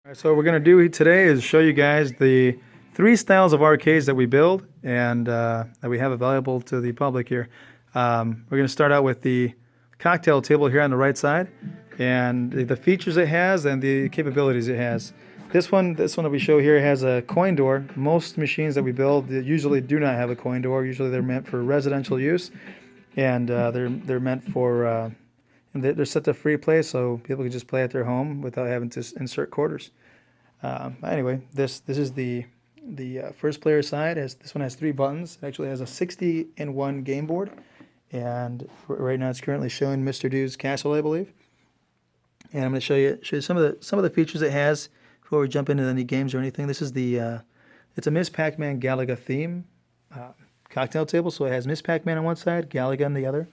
Alright, so what we're going to do today is show you guys the three styles of arcades that we build and that we have available to the public here. We're going to start out with the cocktail table here on the right side and the features it has and the capabilities it has. This one that we show here has a coin door. Most machines that we build usually do not have a coin door. Usually they're meant for residential use, and they're meant for and they're set to free play, so people can just play at their home without having to insert quarters. Anyway, this is the first player side. This one has three buttons. It actually has a 60-in-1 game board, and right now it's currently showing Mr. Do's Castle, I believe. And I'm going to show you some of the features it has before we jump into any games or anything. This is it's a Miss Pac-Man Galaga theme cocktail table, so it has Miss Pac-Man on one side, Galaga on the other.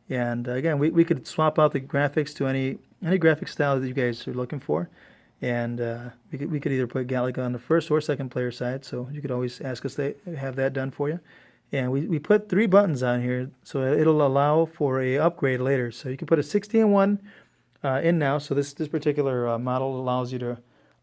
And again, we could swap out the graphics to any graphic style that you guys are looking for, and we could either put Galaga on the first or second player side. So you could always ask us to have that done for you. And we put three buttons on here, so it'll allow for a upgrade later. So you can put a 60-in-1 in now. So this particular model allows you to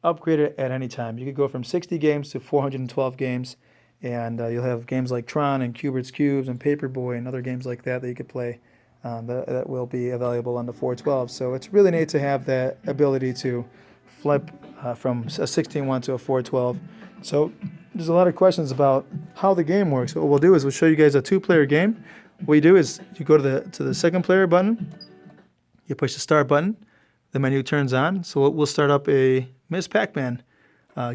upgrade it at any time. You could go from 60 games to 412 games, and you'll have games like Tron and Cubert's Cubes and Paperboy and other games like that you could play. That will be available on the 412. So it's really neat to have that ability to flip from a 16-1 to a 412. So there's a lot of questions about how the game works. What we'll do is we'll show you guys a two-player game. What you do is you go to the second player button, you push the start button, the menu turns on. So we'll start up a Miss Pac-Man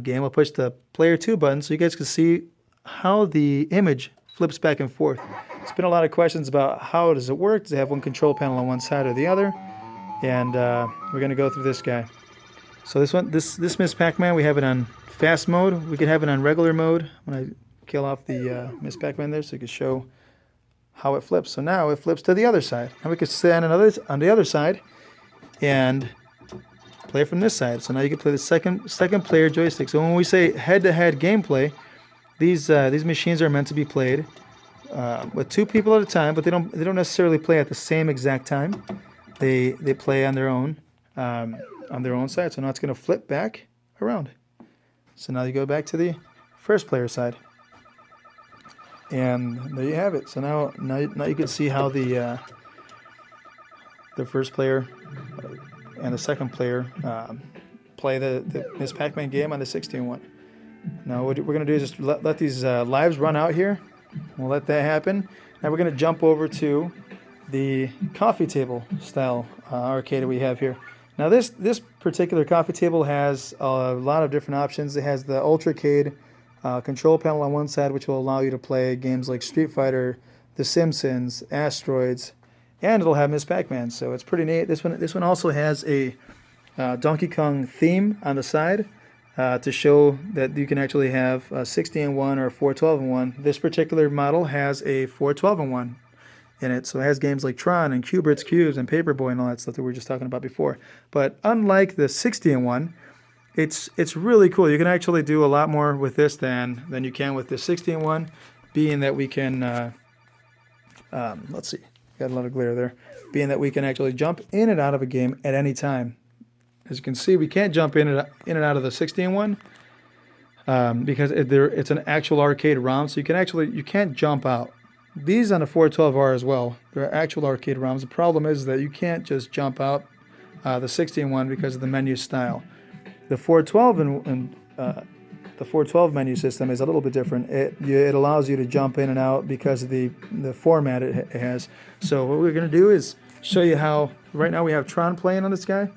game. We'll push the player 2 button so you guys can see how the image flips back and forth. There's been a lot of questions about how does it work. Does it have one control panel on one side or the other? And we're going to go through this guy. So this Miss Pac-Man, we have it on fast mode. We could have it on regular mode. When I kill off the Miss Pac-Man there, so you can show how it flips. So now it flips to the other side. Now we could stand on the other side and play from this side. So now you can play the second player joystick. So when we say head-to-head gameplay, these machines are meant to be played with two people at a time, but they don't necessarily play at the same exact time. They play on their own side. So now it's going to flip back around. So now you go back to the first player side, and there you have it. So now you can see how the first player and the second player play the Miss Pac-Man game on the 16-1. Now what we're going to do is just let these lives run out here. We'll let that happen. Now we're going to jump over to the coffee table style arcade that we have here. Now this particular coffee table has a lot of different options. It has the ultracade control panel on one side, which will allow you to play games like Street Fighter, The Simpsons, Asteroids, and it'll have Miss Pac-Man. So it's pretty neat. This one also has a Donkey Kong theme on the side to show that you can actually have a 60-in-1 or a 412-in-1. This particular model has a 412-in-1 in it, so it has games like Tron and Cubert's Cubes and Paperboy and all that stuff that we were just talking about before. But unlike the 60-in-1, it's really cool. You can actually do a lot more with this than you can with the 60-in-1, being that we can let's see, got a lot of glare there, being that we can actually jump in and out of a game at any time. As you can see, we can't jump in and out of the 60-in-1 because it's an actual arcade ROM, so you can't jump out. These on the 412 are as well. They're actual arcade ROMs. The problem is that you can't just jump out the 60-in-1 because of the menu style. The 412 the 412 menu system is a little bit different. It allows you to jump in and out because of the format it has. So what we're going to do is show you how. Right now we have Tron playing on this guy.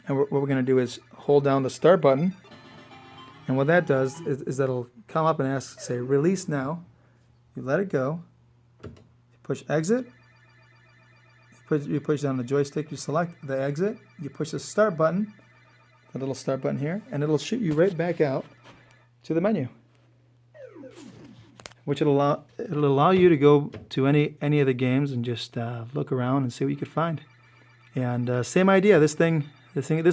And what we're going to do is hold down the start button, and what that does is that'll come up and say release now. You let it go, you push exit, you push down the joystick, you select the exit, you push the start button, the little start button here, and it'll shoot you right back out to the menu, which it'll allow you to go to any of the games and just look around and see what you could find. And same idea, this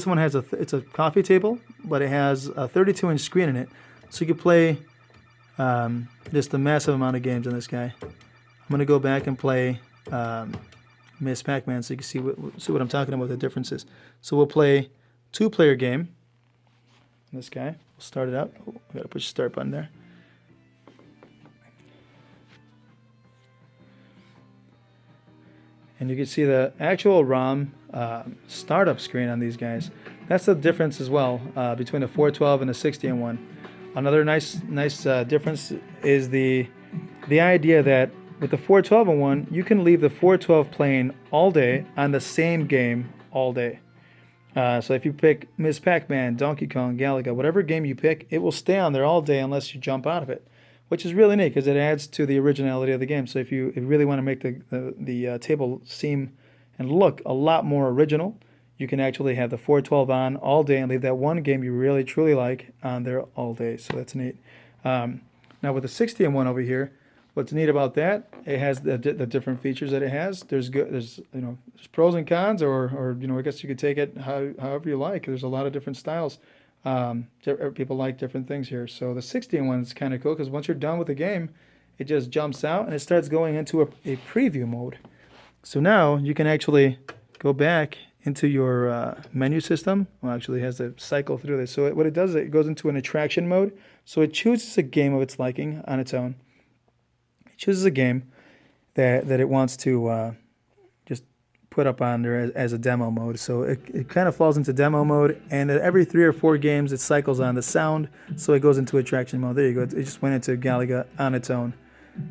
one has it's a coffee table, but it has a 32-inch screen in it, so you can play just a massive amount of games on this guy. I'm going to go back and play Miss Pac-Man so you can see what I'm talking about, the differences. So we'll play two-player game. this guy. We'll start it up. Oh, I gotta push the start button there. And you can see the actual ROM startup screen on these guys. That's the difference as well between the 412 and the 60-in-1. Another nice difference is the idea that with the 412-in-1, you can leave the 412 playing all day on the same game all day. So if you pick Ms. Pac-Man, Donkey Kong, Galaga, whatever game you pick, it will stay on there all day unless you jump out of it, which is really neat because it adds to the originality of the game. So if you really want to make the table seem and look a lot more original, you can actually have the 412 on all day and leave that one game you really truly like on there all day. So that's neat. Now with the 60-in-1 over here, what's neat about that, it has the different features that it has. There's pros and cons, or I guess you could take it however you like. There's a lot of different styles. People like different things here. So the 60-in-1 is kind of cool because once you're done with the game, it just jumps out and it starts going into a preview mode. So now you can actually go back into your menu system. Well, actually it has to cycle through this. So what it does is it goes into an attraction mode. So it chooses a game of its liking on its own. It chooses a game that it wants to just put up on there as a demo mode. So it kind of falls into demo mode, and at every 3 or 4 games it cycles on the sound, so it goes into attraction mode. There you go. It just went into Galaga on its own.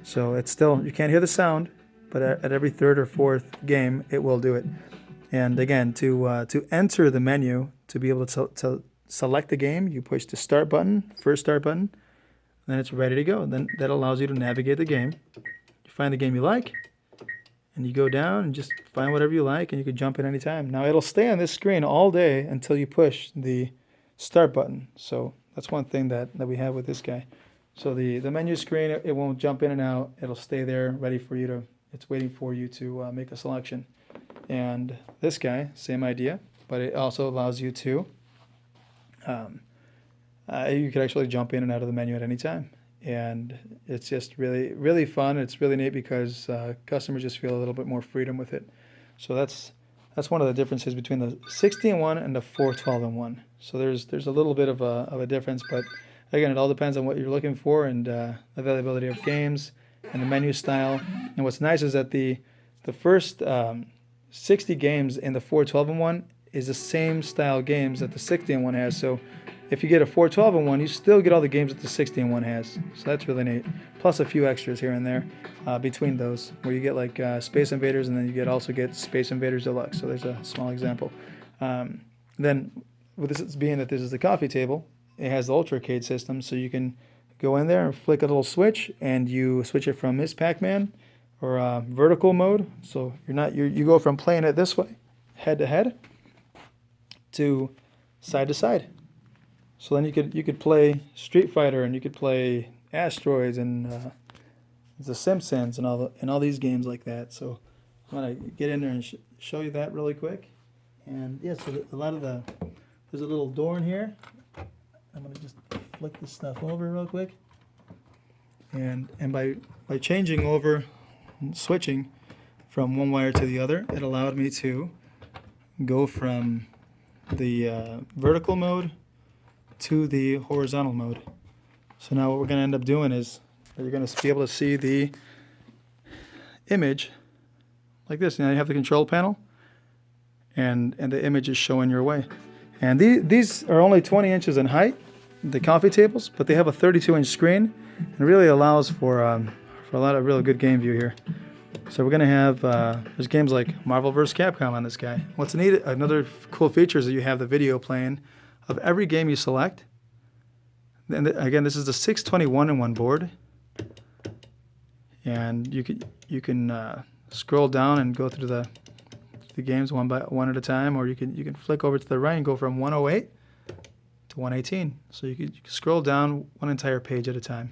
So it's still, you can't hear the sound, but at every 3rd or 4th game it will do it. And again, to enter the menu, to be able to select the game, you push the start button, first start button, then it's ready to go. Then that allows you to navigate the game. You find the game you like, and you go down and just find whatever you like, and you can jump in anytime. Now it'll stay on this screen all day until you push the start button. So that's one thing that we have with this guy. So the menu screen, it won't jump in and out. It'll stay there, ready for you to. It's waiting for you to make a selection. And this guy, same idea, but it also allows you to. You could actually jump in and out of the menu at any time. And it's just really, really fun. It's really neat because customers just feel a little bit more freedom with it. So that's one of the differences between the 60-in-1 and the 412-in-1. So there's a little bit of a difference, but again, it all depends on what you're looking for and availability of games and the menu style. And what's nice is that the first 60 games in the 412-in-1 is the same style games that the 60-in-1 has. So if you get a 412-in-1, you still get all the games that the 60-in-1 has. So that's really neat. Plus a few extras here and there between those, where you get like Space Invaders, and then you also get Space Invaders Deluxe. So there's a small example. Then, with this being that this is the coffee table, it has the ultracade system, so you can go in there and flick a little switch, and you switch it from Ms. Pac-Man or vertical mode. So you go from playing it this way, head to head, to side. So then you could play Street Fighter, and you could play Asteroids and The Simpsons and all these games like that. So I'm gonna get in there and show you that really quick. And yeah, so there's a little door in here. I'm gonna just flick this stuff over real quick. And by changing over and switching from one wire to the other, it allowed me to go from the vertical mode to the horizontal mode. So now what we're going to end up doing is you're going to be able to see the image like this. Now you have the control panel, and the image is showing your way. And these are only 20 inches in height, the coffee tables, but they have a 32-inch screen, and really allows for a lot of real good game view here. So we're going to have, there's games like Marvel vs. Capcom on this guy. What's neat, another cool feature is that you have the video playing of every game you select. And again, this is the 621-in-1 board. And you can scroll down and go through the games one at a time, or you can flick over to the right and go from 108 to 118. So you can scroll down one entire page at a time.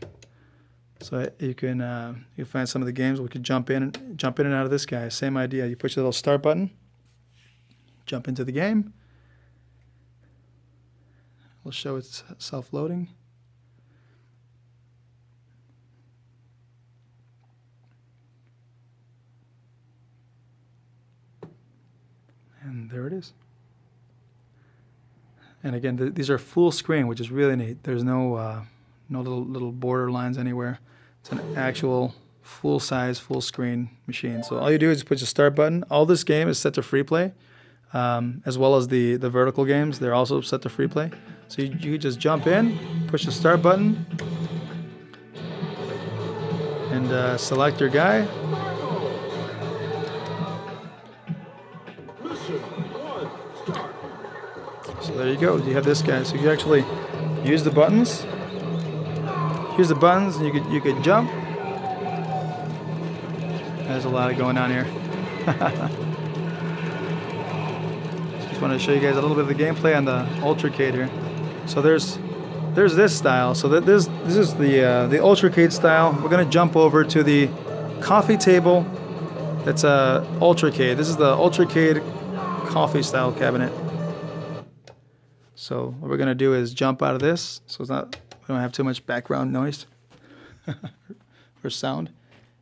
So you can find some of the games. We could jump in and out of this guy. Same idea. You push the little start button, jump into the game. We'll show it's self-loading. And there it is. And again, these are full screen, which is really neat. There's no no little border lines anywhere. It's an actual full size, full screen machine. So all you do is push the start button. All this game is set to free play, as well as the vertical games. They're also set to free play. So you just jump in, push the start button, and select your guy. So there you go. You have this guy. So you actually use the buttons. Use the buttons, and you could jump. There's a lot going on here. Just want to show you guys a little bit of the gameplay on the ultracade here. So there's this style. So this is the ultracade style. We're gonna jump over to the coffee table. That's a ultracade. This is the ultracade coffee style cabinet. So what we're gonna do is jump out of this, so we don't have too much background noise or sound.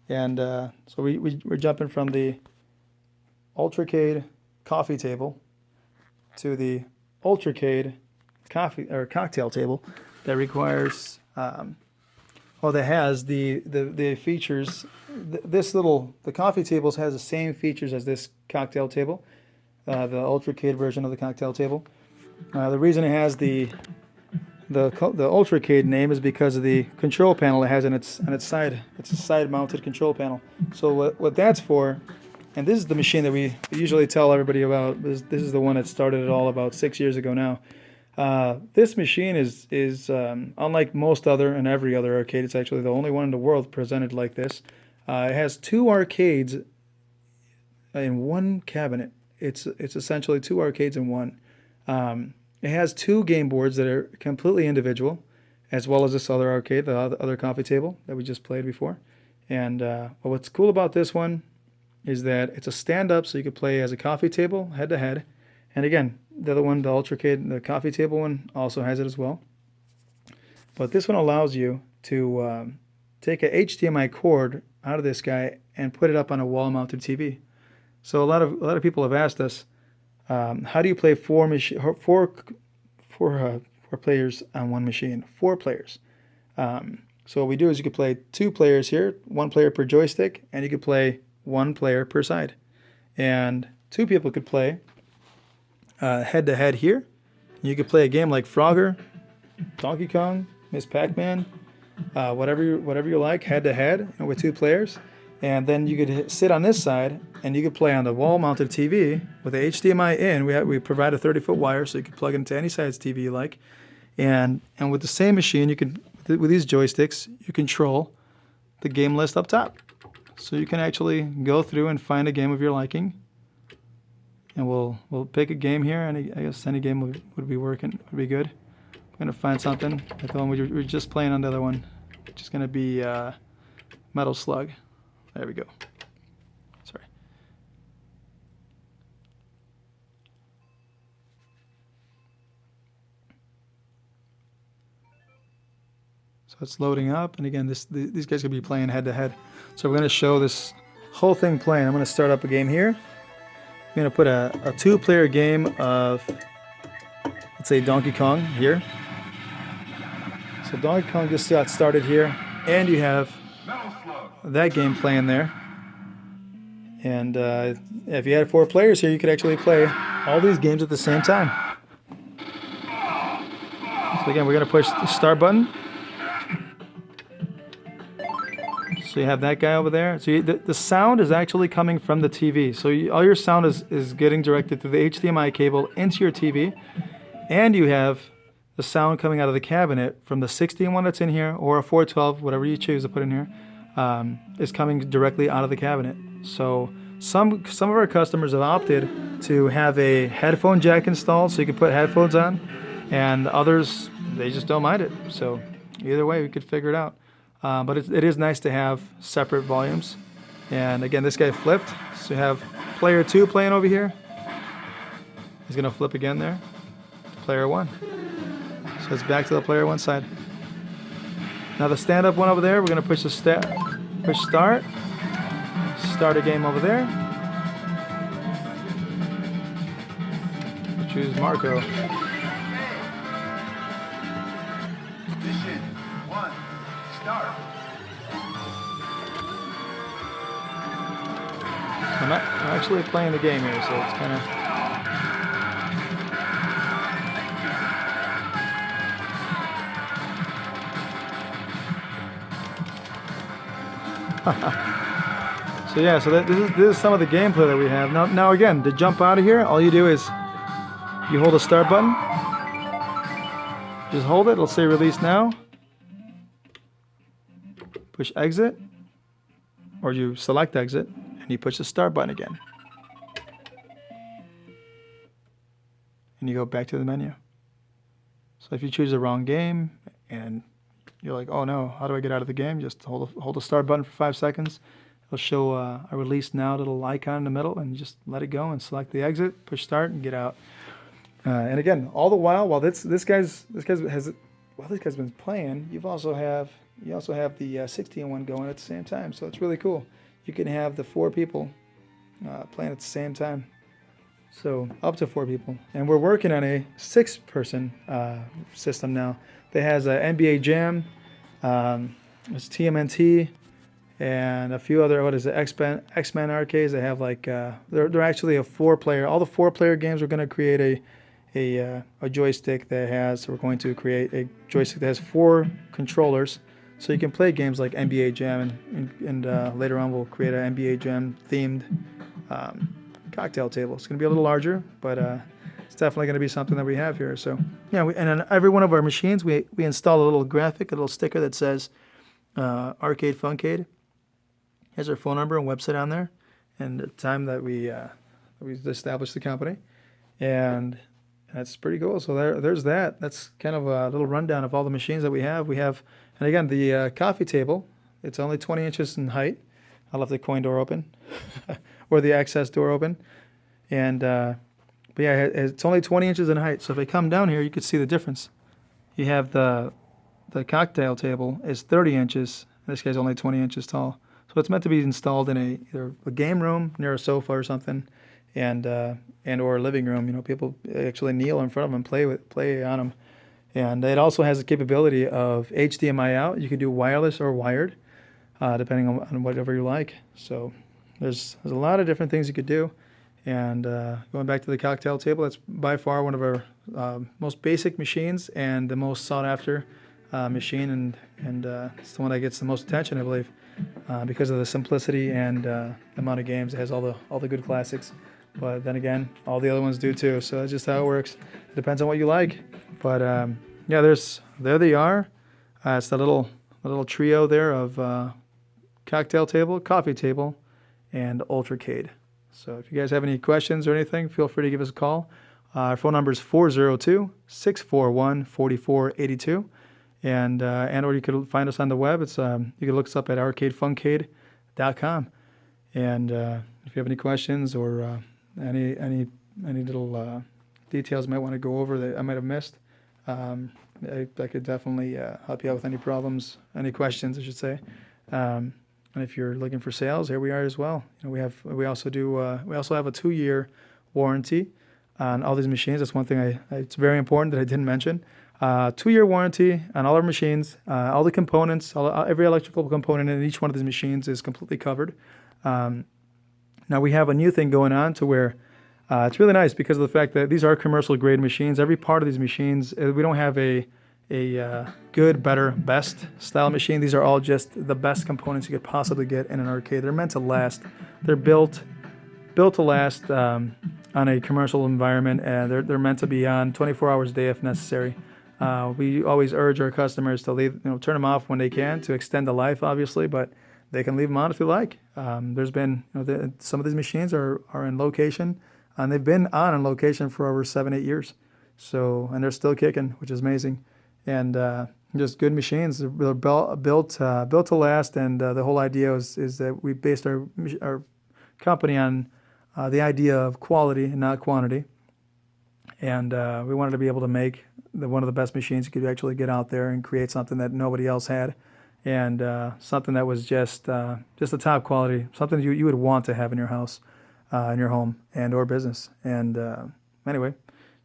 And so we're jumping from the ultracade coffee table to the ultracade coffee or cocktail table that requires that has the features. The coffee tables has the same features as this cocktail table, the ultracade version of the cocktail table. The reason it has the ultracade name is because of the control panel it has on its side. It's a side-mounted control panel. So what that's for, and this is the machine that we usually tell everybody about. This is the one that started it all about 6 years ago now. This machine is unlike most other and every other arcade. It's actually the only one in the world presented like this. It has two arcades in one cabinet. It's essentially two arcades in one. It has two game boards that are completely individual, as well as this other arcade, the other coffee table that we just played before. And what's cool about this one is that it's a stand-up, so you could play as a coffee table, head-to-head. And again, the other one, the ultracade, the coffee table one, also has it as well. But this one allows you to take a HDMI cord out of this guy and put it up on a wall-mounted TV. So a lot of people have asked us, how do you play four players on one machine? 4 players. So what we do is you could play 2 players here, 1 player per joystick, and you could play 1 player per side. And 2 people could play head-to-head here. You could play a game like Frogger, Donkey Kong, Miss Pac-Man, whatever you like, head-to-head with 2 players. And then you could sit on this side, and you could play on the wall-mounted TV with the HDMI in. We provide a 30-foot wire, so you can plug it into any size TV you like. And with the same machine, you can, with these joysticks, you control the game list up top. So you can actually go through and find a game of your liking. And we'll pick a game here, and I guess any game would be good. I'm gonna find something like the one we were just playing on the other one, which is gonna be Metal Slug. There we go. Sorry. So it's loading up, and again, these guys could be playing head to head. So we're going to show this whole thing playing. I'm going to start up a game here. I'm going to put a 2-player game of, let's say, Donkey Kong here. So Donkey Kong just got started here, and you have that game playing there. And if you had 4 players here, you could actually play all these games at the same time. So again, we're going to push the start button. So you have that guy over there. So the sound is actually coming from the TV. So all your sound is getting directed through the HDMI cable into your TV. And you have the sound coming out of the cabinet from the 16 one that's in here, or a 412, whatever you choose to put in here. Is coming directly out of the cabinet. So some of our customers have opted to have a headphone jack installed so you can put headphones on, and others, they just don't mind it. So either way, we could figure it out. But it is nice to have separate volumes. And again, this guy flipped. So you have player 2 playing over here. He's gonna flip again there. Player 1. So it's back to the player 1 side. Now the stand-up one over there, we're going to push start. Start a game over there. We'll choose Marco. Mission 1, start. I'm actually playing the game here, so it's kind of... So yeah, so this is some of the gameplay that we have. Now again, to jump out of here, all you do is you hold the start button. Just hold it. It'll say release now. Push exit, or you select exit, and you push the start button again. And you go back to the menu. So if you choose the wrong game and you're like, oh no, how do I get out of the game? Just hold the start button for 5 seconds. It'll show a release now little icon in the middle, and you just let it go and select the exit, push start, and get out. And again, all the while this guy's been playing, you also have the 16-1 going at the same time. So it's really cool. You can have the 4 people playing at the same time. So up to 4 people, and we're working on a 6-person system now. That has a NBA Jam, it's TMNT, and a few other X-Men arcades. They have like they're actually a 4-player. All the 4-player games we're going to create a joystick that has. So we're going to create a joystick that has 4 controllers, so you can play games like NBA Jam, and later on we'll create an NBA Jam themed cocktail table. It's going to be a little larger, but it's definitely going to be something that we have here. So yeah, and on every one of our machines, we install a little graphic, a little sticker that says Arcade Funcade. Here's our phone number and website on there, and the time that we established the company, and that's pretty cool. So there's that. That's kind of a little rundown of all the machines that we have. And again, the coffee table. It's only 20 inches in height. I left the coin door open, or the access door open, and but yeah, it's only 20 inches in height. So if I come down here, you can see the difference. You have the cocktail table is 30 inches. This guy's only 20 inches tall. So it's meant to be installed in either a game room near a sofa or something, and or a living room. You know, people actually kneel in front of them and play on them. And it also has the capability of HDMI out. You can do wireless or wired, depending on whatever you like. So there's a lot of different things you could do. And going back to the cocktail table, that's by far one of our most basic machines and the most sought after machine, and it's the one that gets the most attention, I believe, because of the simplicity and the amount of games. It has all the good classics, but then again, all the other ones do too. So that's just how it works. It depends on what you like. But yeah, there they are. It's the little trio there of cocktail table, coffee table, and ultracade. So if you guys have any questions or anything, feel free to give us a call. Our phone number is 402-641-4482. And or you could find us on the web. It's you can look us up at arcadefuncade.com. And if you have any questions or any little details you might want to go over that I might have missed, I could definitely help you out with any problems, any questions, I should say. And if you're looking for sales, here we are as well. You know, we also have a 2-year warranty on all these machines. That's one thing it's very important that I didn't mention. 2-year warranty on all our machines, all the components, every electrical component in each one of these machines is completely covered. Now we have a new thing going on to where it's really nice because of the fact that these are commercial grade machines. Every part of these machines, we don't have a good, better, best style machine. These are all just the best components you could possibly get in an arcade. They're meant to last. They're built to last on a commercial environment, and they're meant to be on 24 hours a day if necessary. We always urge our customers to turn them off when they can to extend the life, obviously, but they can leave them on if they like. There's been some of these machines are in location, and they've been on location for over 7-8 years. So, and they're still kicking, which is amazing. And just good machines. They're built to last, and the whole idea is that we based our company on the idea of quality and not quantity. And we wanted to be able to make one of the best machines you could actually get out there and create something that nobody else had, and something that was just a top quality, something you would want to have in your house, in your home and or business. And anyway,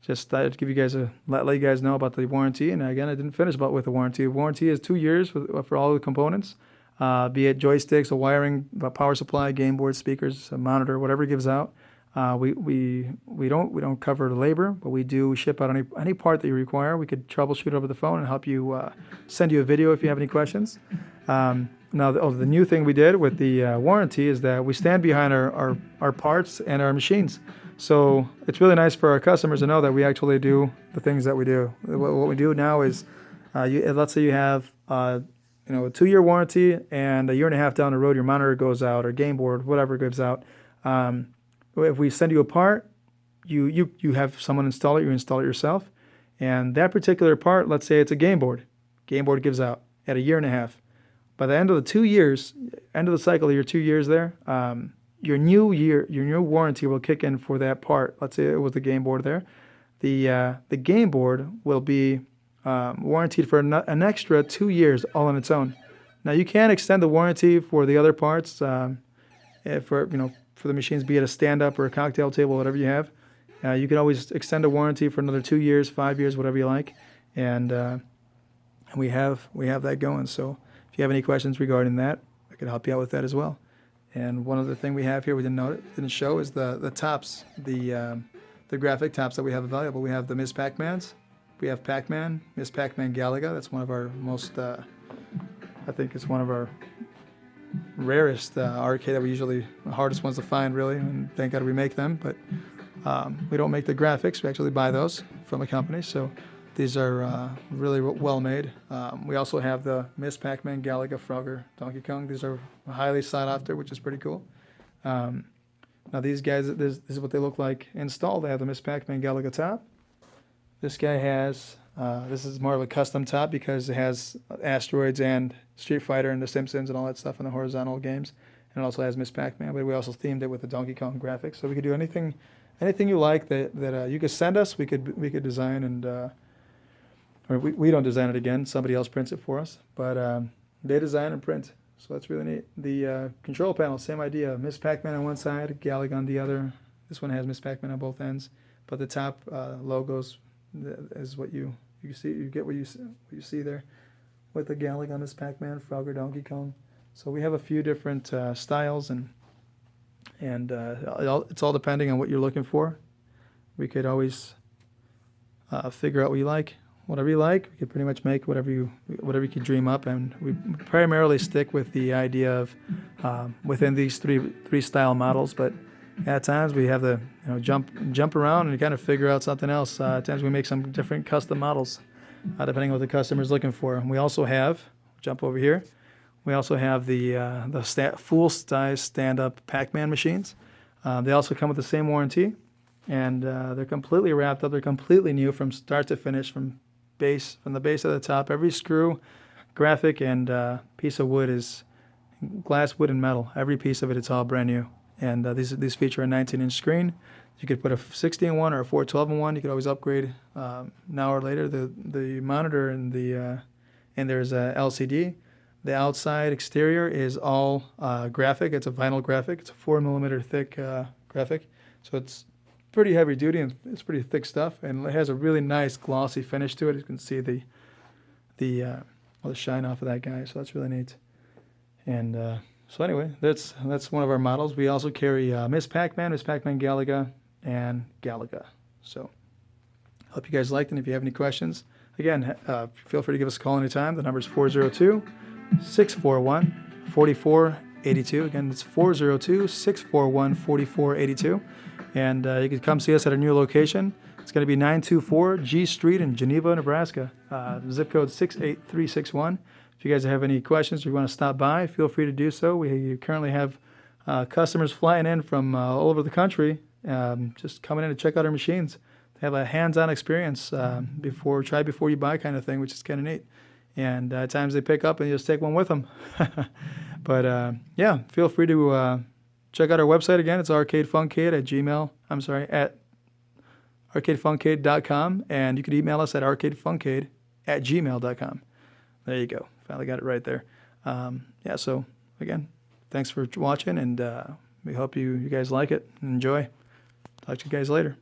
just thought I'd give you guys let you guys know about the warranty. And again, I didn't finish with the warranty. Warranty is 2 years for all the components, be it joysticks, a wiring, a power supply, game board, speakers, a monitor, whatever it gives out. We don't cover the labor, but we do ship out any part that you require. We could troubleshoot over the phone and help you send you a video if you have any questions. Now, the new thing we did with the warranty is that we stand behind our parts and our machines. So it's really nice for our customers to know that we actually do the things that we do. What we do now is, let's say you have a 2-year warranty, and a year and a half down the road, your monitor goes out or game board, whatever gives out. If we send you a part, you have someone install it, you install it yourself. And that particular part, let's say it's a game board. Game board gives out at a year and a half. By the end of the 2 years, end of the cycle of your 2 years there, your new warranty will kick in for that part. Let's say it was the game board there. The game board will be warranted for an extra 2 years all on its own. Now you can extend the warranty for the other parts, for the machines, be it a stand-up or a cocktail table, whatever you have. You can always extend a warranty for another 2 years, 5 years, whatever you like, and we have that going. So if you have any questions regarding that, I can help you out with that as well. And one other thing we have here we didn't show is the tops, the graphic tops that we have available. We have the Ms. Pac-Mans. We have Pac-Man, Ms. Pac-Man Galaga. That's one of our most, I think it's one of our rarest arcade that we usually, the hardest ones to find really, and thank God we make them. But we don't make the graphics. We actually buy those from a company. So these are really well made. We also have the Ms. Pac-Man, Galaga, Frogger, Donkey Kong. These are highly sought after, which is pretty cool. Now these guys, this is what they look like installed. They have the Ms. Pac-Man Galaga top. This guy has, this is more of a custom top because it has Asteroids and Street Fighter and The Simpsons and all that stuff in the horizontal games. And it also has Ms. Pac-Man, but we also themed it with the Donkey Kong graphics. So we could do anything you like that you could send us. We could design and, or we don't design it again. Somebody else prints it for us, but they design and print. So that's really neat. The control panel, same idea. Ms. Pac-Man on one side, Galaga on the other. This one has Ms. Pac-Man on both ends, but the top logos is what you see. You get what you see there with the Galaga, Ms. Pac-Man, Frogger, Donkey Kong. So we have a few different styles, and it's all depending on what you're looking for. We could always figure out what you like. Whatever you like, we could pretty much make whatever you could dream up, and we primarily stick with the idea of within these three style models. But at times we have to jump around and kind of figure out something else. At times we make some different custom models depending on what the customer is looking for. And we also have, jump over here, we also have the full size stand-up Pac-Man machines. They also come with the same warranty, and they're completely wrapped up. They're completely new from start to finish, from the base of the top. Every screw, graphic, and piece of wood is glass, wood, and metal. Every piece of it, it's all brand new. And these feature a 19-inch screen. You could put a 60-in-1 or a 412-in-1. You could always upgrade now or later the monitor and there's a LCD. The outside exterior is all graphic. It's a vinyl graphic. It's a 4mm thick graphic. So it's pretty heavy duty and it's pretty thick stuff. And it has a really nice glossy finish to it. You can see the shine off of that guy. So that's really neat. And so anyway, that's one of our models. We also carry Ms. Pac-Man, Ms. Pac-Man Galaga, and Galaga. So hope you guys liked, and if you have any questions, again, feel free to give us a call anytime. The number is 402-641-4482. Again, it's 402-641-4482. And you can come see us at our new location. It's going to be 924 G Street in Geneva, Nebraska. Zip code 68361. If you guys have any questions or you want to stop by, feel free to do so. We currently have customers flying in from all over the country, just coming in to check out our machines. They have a hands-on experience before you buy kind of thing, which is kind of neat. And at times they pick up and you just take one with them. But yeah, feel free to check out our website again. It's Arcade Funcade at arcadefuncade.com, and you can email us at arcadefuncade@gmail.com. There you go. Finally got it right there. Yeah, so again, thanks for watching, and we hope you guys like it and enjoy. Talk to you guys later.